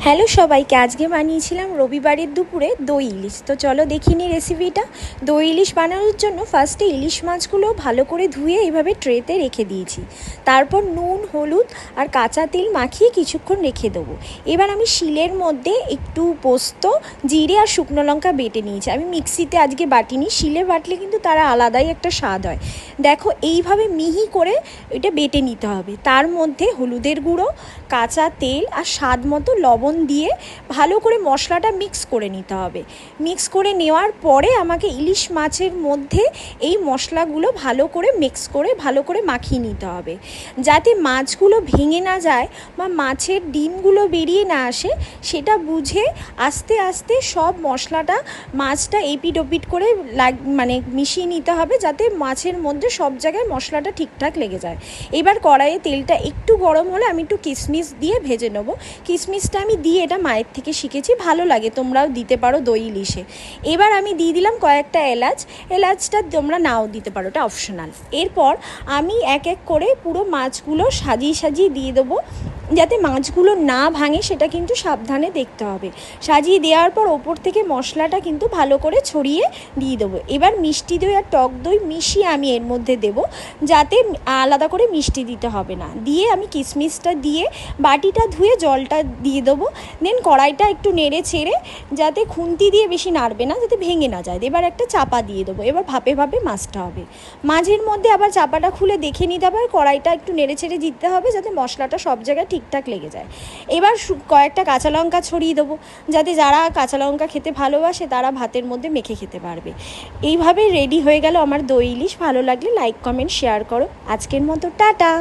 Hello সবাইকে, আজকে বানিয়েছিলাম রবিবারের দুপুরে দই ইলিশ। তো চলো দেখিনি রেসিপিটা। দই ইলিশ বানানোর জন্য ফার্স্টে ইলিশ মাছগুলো ভালো করে ধুয়ে এইভাবে ট্রেতে রেখে দিয়েছি। তারপর নুন, হলুদ আর কাঁচা তেল মাখিয়ে কিছুক্ষণ রেখে দেবো। এবার আমি শিলের মধ্যে একটু পোস্ত, জিরে আর শুকনো লঙ্কা বেটে নিয়েছি। আমি মিক্সিতে আজকে বাটিনি, শিলে বাটলে কিন্তু তারা আলাদাই একটা স্বাদ হয়। দেখো এইভাবে মিহি করে এটা বেটে নিতে হবে। তার মধ্যে হলুদের গুঁড়ো, কাঁচা তেল আর স্বাদ মতো লবণ দিয়ে ভালো করে মশলাটা মিক্স করে নিতে হবে। মিক্স করে নেওয়ার পরে আমাকে ইলিশ মাছের মধ্যে এই মশলাগুলো ভালো করে মিক্স করে ভালো করে মাখিয়ে নিতে হবে, যাতে মাছগুলো ভেঙে না যায় বা মাছের ডিমগুলো বেরিয়ে না আসে। সেটা বুঝে আস্তে আস্তে সব মশলাটা মাছটা এপিট ওপিট করে মিশিয়ে নিতে হবে, যাতে মাছের মধ্যে সব জায়গায় মশলাটা ঠিকঠাক লেগে যায়। এবার কড়াইয়ে তেলটা একটু গরম হলে আমি একটু কিশমিশ দিয়ে ভেজে নেবো। কিশমিশটা আমি দিয়ে এটা মায়ের থেকে শিখেছি, ভালো লাগে, তোমরাও দিতে পারো দই ইলিশে। এবার আমি দিয়ে দিলাম কয়েকটা এলাচটা তোমরা নাও দিতে পারো, এটা অপশনাল। এরপর আমি এক এক করে পুরো মাছগুলো সাজিয়ে সাজিয়ে দিয়ে দেবো, যাতে মাছগুলো না ভাঙে সেটা কিন্তু সাবধানে দেখতে হবে। সাজিয়ে দেওয়ার পর ওপর থেকে মশলাটা কিন্তু ভালো করে ছড়িয়ে দিয়ে দেবো। এবার মিষ্টি দই আর টক দই মিশিয়ে আমি এর মধ্যে দেবো, যাতে আলাদা করে মিষ্টি দিতে হবে না। দিয়ে আমি কিশমিশটা দিয়ে বাটিটা ধুয়ে জলটা দিয়ে দেবো। দেন কড়াইটা একটু নেড়ে ছেড়ে, যাতে খুন্তি দিয়ে বেশি নাড়বে না, যাতে ভেঙে না যায়। এবার একটা চাপা দিয়ে দেবো। এবার ভাপে ভাপে মাছটা হবে। মাঝের মধ্যে আবার চাপাটা খুলে দেখে নিতে হবে, কড়াইটা একটু নেড়ে ছেড়ে দিতে হবে, যাতে মশলাটা সব জায়গায় ঠিকঠাক লেগে যায়। এবার কয়েকটা কাঁচা লঙ্কা ছড়িয়ে দেবো, যাতে যারা কাঁচা লঙ্কা খেতে ভালোবাসে তারা ভাতের মধ্যে মেখে খেতে পারবে। এইভাবে রেডি হয়ে গেল আমার দই ইলিশ। ভালো লাগলে লাইক, কমেন্ট, শেয়ার করো। আজকের মতো টাটা।